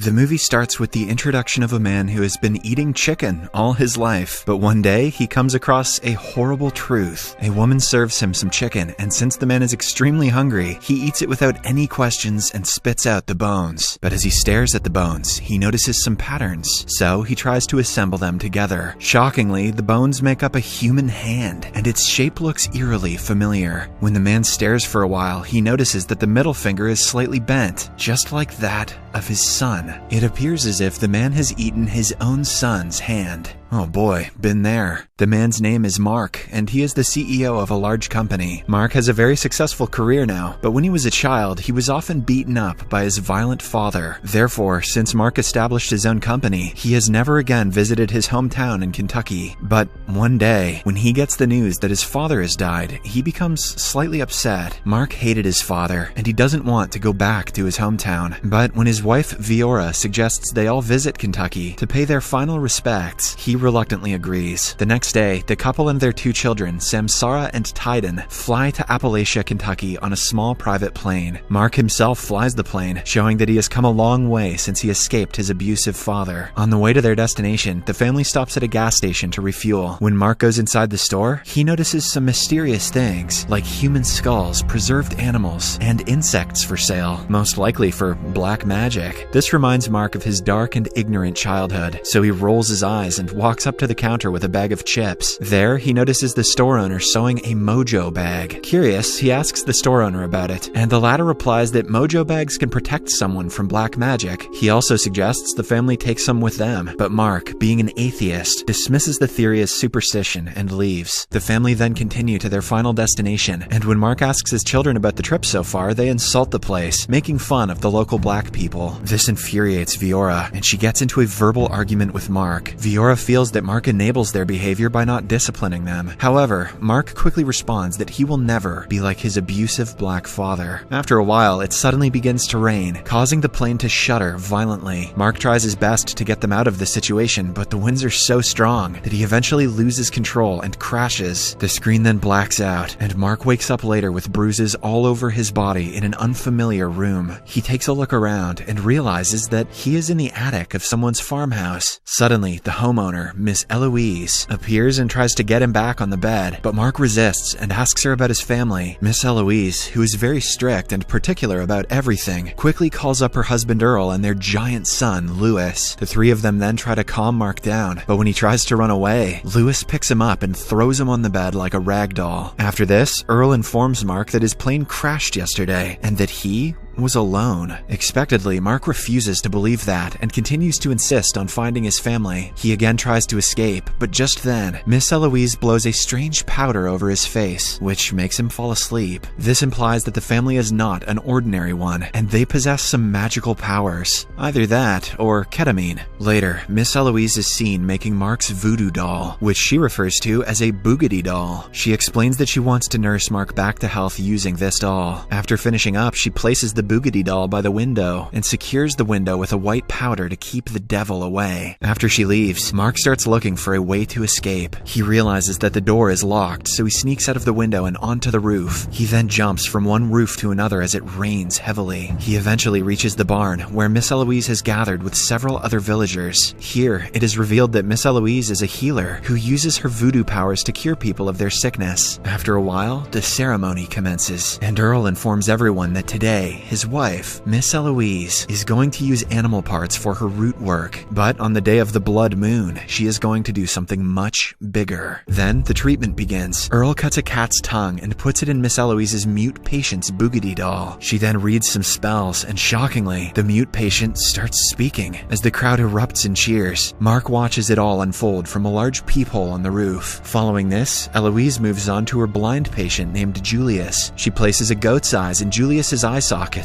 The movie starts with the introduction of a man who has been eating chicken all his life, but one day he comes across a horrible truth. A woman serves him some chicken, and since the man is extremely hungry, he eats it without any questions and spits out the bones. But as he stares at the bones, he notices some patterns, so he tries to assemble them together. Shockingly, the bones make up a human hand, and its shape looks eerily familiar. When the man stares for a while, he notices that the middle finger is slightly bent, just like that of his son. It appears as if the man has eaten his own son's hand. Oh boy, been there. The man's name is Mark, and he is the CEO of a large company. Mark has a very successful career now, but when he was a child, he was often beaten up by his violent father. Therefore, since Mark established his own company, he has never again visited his hometown in Kentucky. But one day, when he gets the news that his father has died, he becomes slightly upset. Mark hated his father, and he doesn't want to go back to his hometown. But when his wife, Viora, suggests they all visit Kentucky to pay their final respects, he reluctantly agrees. The next day, the couple and their 2 children, Samsara and Tyden, fly to Appalachia, Kentucky on a small private plane. Mark himself flies the plane, showing that he has come a long way since he escaped his abusive father. On the way to their destination, the family stops at a gas station to refuel. When Mark goes inside the store, he notices some mysterious things, like human skulls, preserved animals, and insects for sale, most likely for black magic. This reminds Mark of his dark and ignorant childhood, so he rolls his eyes and walks up to the counter with a bag of chips. There, he notices the store owner sewing a mojo bag. Curious, he asks the store owner about it, and the latter replies that mojo bags can protect someone from black magic. He also suggests the family take some with them, but Mark, being an atheist, dismisses the theory as superstition and leaves. The family then continue to their final destination, and when Mark asks his children about the trip so far, they insult the place, making fun of the local black people. This infuriates Viora, and she gets into a verbal argument with Mark. Viora feels that Mark enables their behavior by not disciplining them. However, Mark quickly responds that he will never be like his abusive black father. After a while, it suddenly begins to rain, causing the plane to shudder violently. Mark tries his best to get them out of the situation, but the winds are so strong that he eventually loses control and crashes. The screen then blacks out, and Mark wakes up later with bruises all over his body in an unfamiliar room. He takes a look around and realizes that he is in the attic of someone's farmhouse. Suddenly, the homeowner, Miss Eloise, appears and tries to get him back on the bed, but Mark resists and asks her about his family. Miss Eloise, who is very strict and particular about everything, quickly calls up her husband Earl and their giant son, Lewis. The 3 of them then try to calm Mark down, but when he tries to run away, Lewis picks him up and throws him on the bed like a rag doll. After this, Earl informs Mark that his plane crashed yesterday, and that he was alone. Expectedly, Mark refuses to believe that and continues to insist on finding his family. He again tries to escape, but just then, Miss Eloise blows a strange powder over his face, which makes him fall asleep. This implies that the family is not an ordinary one, and they possess some magical powers. Either that, or ketamine. Later, Miss Eloise is seen making Mark's voodoo doll, which she refers to as a boogity doll. She explains that she wants to nurse Mark back to health using this doll. After finishing up, she places the boogity doll by the window and secures the window with a white powder to keep the devil away. After she leaves, Mark starts looking for a way to escape. He realizes that the door is locked, so he sneaks out of the window and onto the roof. He then jumps from one roof to another as it rains heavily. He eventually reaches the barn, where Miss Eloise has gathered with several other villagers. Here, it is revealed that Miss Eloise is a healer who uses her voodoo powers to cure people of their sickness. After a while, the ceremony commences, and Earl informs everyone that today, his wife, Miss Eloise, is going to use animal parts for her root work, but on the day of the blood moon, she is going to do something much bigger. Then the treatment begins. Earl cuts a cat's tongue and puts it in Miss Eloise's mute patient's boogity doll. She then reads some spells, and shockingly, the mute patient starts speaking. As the crowd erupts in cheers, Mark watches it all unfold from a large peephole on the roof. Following this, Eloise moves on to her blind patient named Julius. She places a goat's eyes in Julius's eye sockets,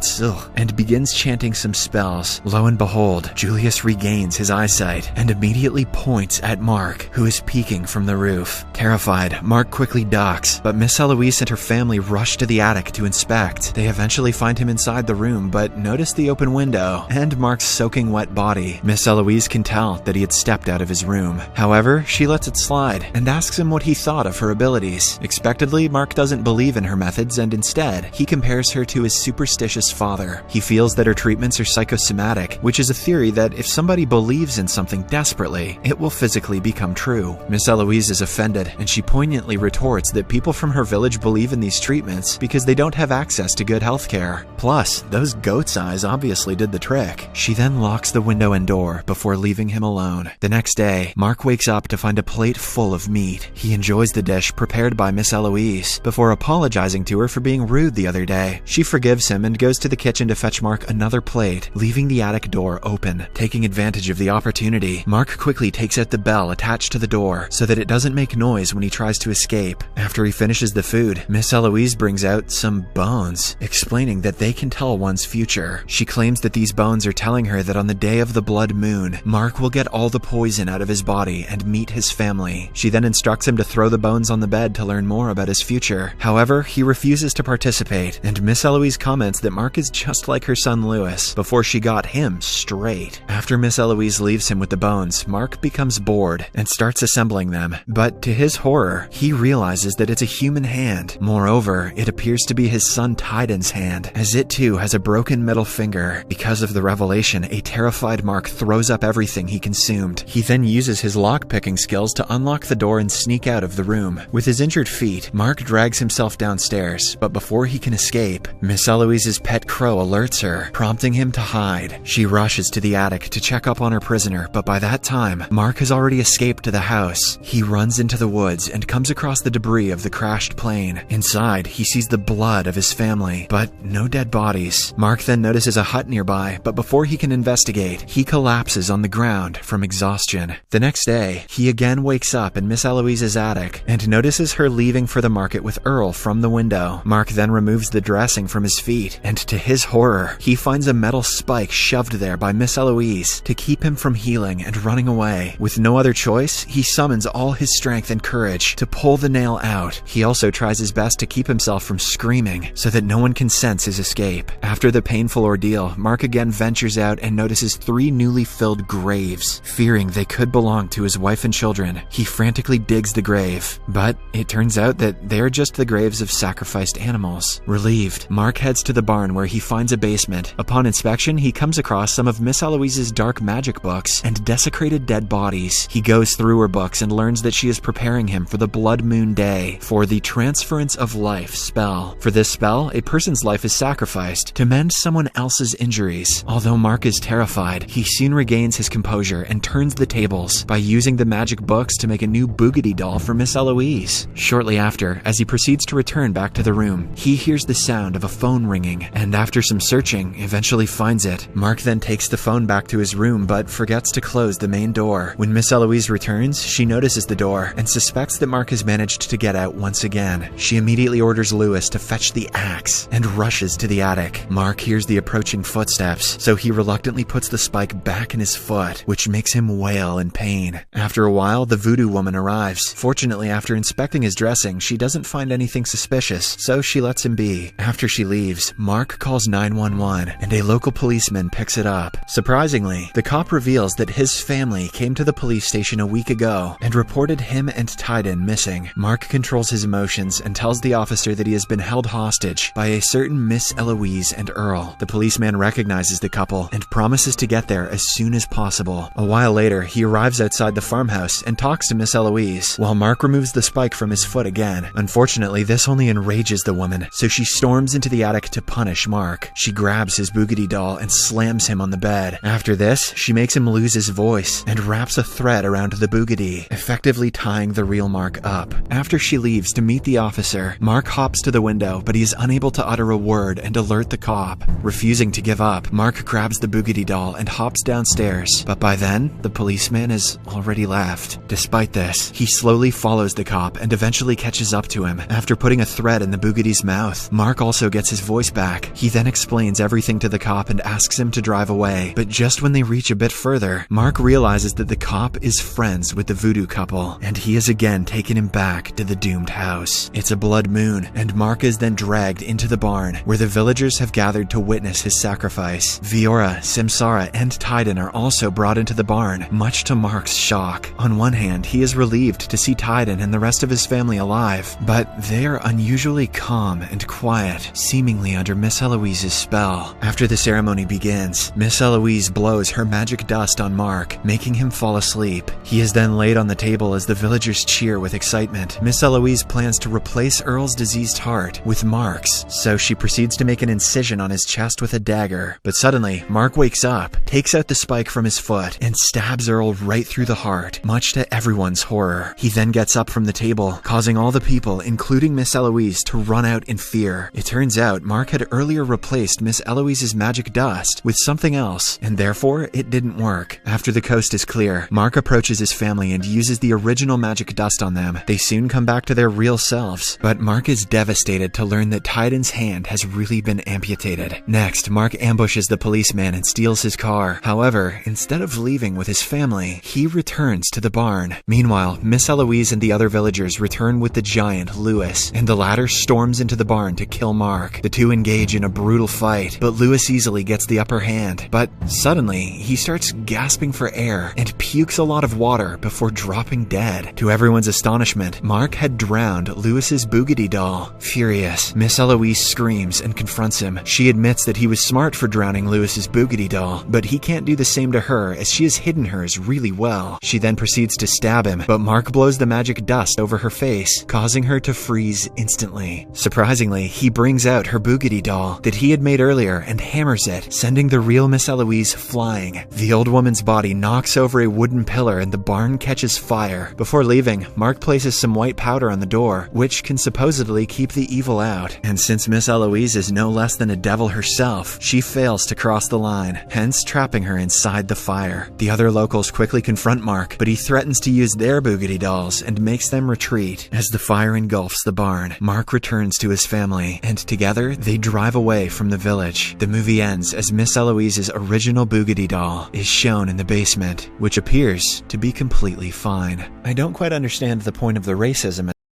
and begins chanting some spells. Lo and behold, Julius regains his eyesight and immediately points at Mark, who is peeking from the roof. Terrified, Mark quickly ducks, but Miss Eloise and her family rush to the attic to inspect. They eventually find him inside the room, but notice the open window and Mark's soaking wet body. Miss Eloise can tell that he had stepped out of his room. However, she lets it slide and asks him what he thought of her abilities. Expectedly, Mark doesn't believe in her methods, and instead, he compares her to his superstitious his father. He feels that her treatments are psychosomatic, which is a theory that if somebody believes in something desperately, it will physically become true. Miss Eloise is offended, and she poignantly retorts that people from her village believe in these treatments because they don't have access to good health care. Plus, those goat's eyes obviously did the trick. She then locks the window and door before leaving him alone. The next day, Mark wakes up to find a plate full of meat. He enjoys the dish prepared by Miss Eloise before apologizing to her for being rude the other day. She forgives him and goes to the kitchen to fetch Mark another plate, leaving the attic door open. Taking advantage of the opportunity, Mark quickly takes out the bell attached to the door so that it doesn't make noise when he tries to escape. After he finishes the food, Miss Eloise brings out some bones, explaining that they can tell one's future. She claims that these bones are telling her that on the day of the blood moon, Mark will get all the poison out of his body and meet his family. She then instructs him to throw the bones on the bed to learn more about his future. However, he refuses to participate, and Miss Eloise comments that Mark is just like her son Louis before she got him straight. After Miss Eloise leaves him with the bones, Mark becomes bored and starts assembling them. But to his horror, he realizes that it's a human hand. Moreover, it appears to be his son Tyden's hand, as it too has a broken middle finger. Because of the revelation, a terrified Mark throws up everything he consumed. He then uses his lock-picking skills to unlock the door and sneak out of the room. With his injured feet, Mark drags himself downstairs, but before he can escape, Miss Eloise's pet crow alerts her, prompting him to hide. She rushes to the attic to check up on her prisoner, but by that time, Mark has already escaped to the house. He runs into the woods and comes across the debris of the crashed plane. Inside, he sees the blood of his family, but no dead bodies. Mark then notices a hut nearby, but before he can investigate, he collapses on the ground from exhaustion. The next day, he again wakes up in Miss Eloise's attic and notices her leaving for the market with Earl from the window. Mark then removes the dressing from his feet, and to his horror, he finds a metal spike shoved there by Miss Eloise to keep him from healing and running away. With no other choice, he summons all his strength and courage to pull the nail out. He also tries his best to keep himself from screaming so that no one can sense his escape. After the painful ordeal, Mark again ventures out and notices 3 newly filled graves. Fearing they could belong to his wife and children, he frantically digs the grave, but it turns out that they're just the graves of sacrificed animals. Relieved, Mark heads to the barn where he finds a basement. Upon inspection, he comes across some of Miss Eloise's dark magic books and desecrated dead bodies. He goes through her books and learns that she is preparing him for the blood moon day for the Transference of Life spell. For this spell, a person's life is sacrificed to mend someone else's injuries. Although Mark is terrified, he soon regains his composure and turns the tables by using the magic books to make a new boogity doll for Miss Eloise. Shortly after, as he proceeds to return back to the room, he hears the sound of a phone ringing, and after some searching, eventually finds it. Mark then takes the phone back to his room but forgets to close the main door. When Miss Eloise returns, she notices the door and suspects that Mark has managed to get out once again. She immediately orders Louis to fetch the axe and rushes to the attic. Mark hears the approaching footsteps, so he reluctantly puts the spike back in his foot, which makes him wail in pain. After a while, the voodoo woman arrives. Fortunately, after inspecting his dressing, she doesn't find anything suspicious, so she lets him be. After she leaves, Mark calls 911, and a local policeman picks it up. Surprisingly, the cop reveals that his family came to the police station a week ago and reported him and Tyden missing. Mark controls his emotions and tells the officer that he has been held hostage by a certain Miss Eloise and Earl. The policeman recognizes the couple and promises to get there as soon as possible. A while later, he arrives outside the farmhouse and talks to Miss Eloise, while Mark removes the spike from his foot again. Unfortunately, this only enrages the woman, so she storms into the attic to punish Mark. She grabs his boogity doll and slams him on the bed. After this, she makes him lose his voice and wraps a thread around the boogity, effectively tying the real Mark up. After she leaves to meet the officer, Mark hops to the window, but he is unable to utter a word and alert the cop. Refusing to give up, Mark grabs the boogity doll and hops downstairs, but by then, the policeman has already left. Despite this, he slowly follows the cop and eventually catches up to him. After putting a thread in the boogity's mouth, Mark also gets his voice back. He then explains everything to the cop and asks him to drive away, but just when they reach a bit further, Mark realizes that the cop is friends with the voodoo couple, and he has again taken him back to the doomed house. It's a blood moon, and Mark is then dragged into the barn, where the villagers have gathered to witness his sacrifice. Viora, Simsara, and Tyden are also brought into the barn, much to Mark's shock. On one hand, he is relieved to see Tyden and the rest of his family alive, but they are unusually calm and quiet, seemingly under Miss Miss Eloise's spell. After the ceremony begins, Miss Eloise blows her magic dust on Mark, making him fall asleep. He is then laid on the table as the villagers cheer with excitement. Miss Eloise plans to replace Earl's diseased heart with Mark's, so she proceeds to make an incision on his chest with a dagger. But suddenly, Mark wakes up, takes out the spike from his foot, and stabs Earl right through the heart, much to everyone's horror. He then gets up from the table, causing all the people, including Miss Eloise, to run out in fear. It turns out Mark had earlier replaced Miss Eloise's magic dust with something else, and therefore it didn't work. After the coast is clear, Mark approaches his family and uses the original magic dust on them. They soon come back to their real selves, but Mark is devastated to learn that Tyden's hand has really been amputated. Next, Mark ambushes the policeman and steals his car. However, instead of leaving with his family, he returns to the barn. Meanwhile, Miss Eloise and the other villagers return with the giant, Lewis, and the latter storms into the barn to kill Mark. The two engage in a brutal fight, but Lewis easily gets the upper hand. But suddenly, he starts gasping for air and pukes a lot of water before dropping dead. To everyone's astonishment, Mark had drowned Lewis's Boogedy doll. Furious, Miss Eloise screams and confronts him. She admits that he was smart for drowning Lewis's Boogedy doll, but he can't do the same to her as she has hidden hers really well. She then proceeds to stab him, but Mark blows the magic dust over her face, causing her to freeze instantly. Surprisingly, he brings out her Boogedy doll that he had made earlier and hammers it, sending the real Miss Eloise flying. The old woman's body knocks over a wooden pillar and the barn catches fire. Before leaving, Mark places some white powder on the door, which can supposedly keep the evil out. And since Miss Eloise is no less than a devil herself, she fails to cross the line, hence trapping her inside the fire. The other locals quickly confront Mark, but he threatens to use their Boogedy dolls and makes them retreat. As the fire engulfs the barn, Mark returns to his family, and together they drive away from the village. The movie ends as Miss Eloise's original Boogedy doll is shown in the basement, which appears to be completely fine. I don't quite understand the point of the racism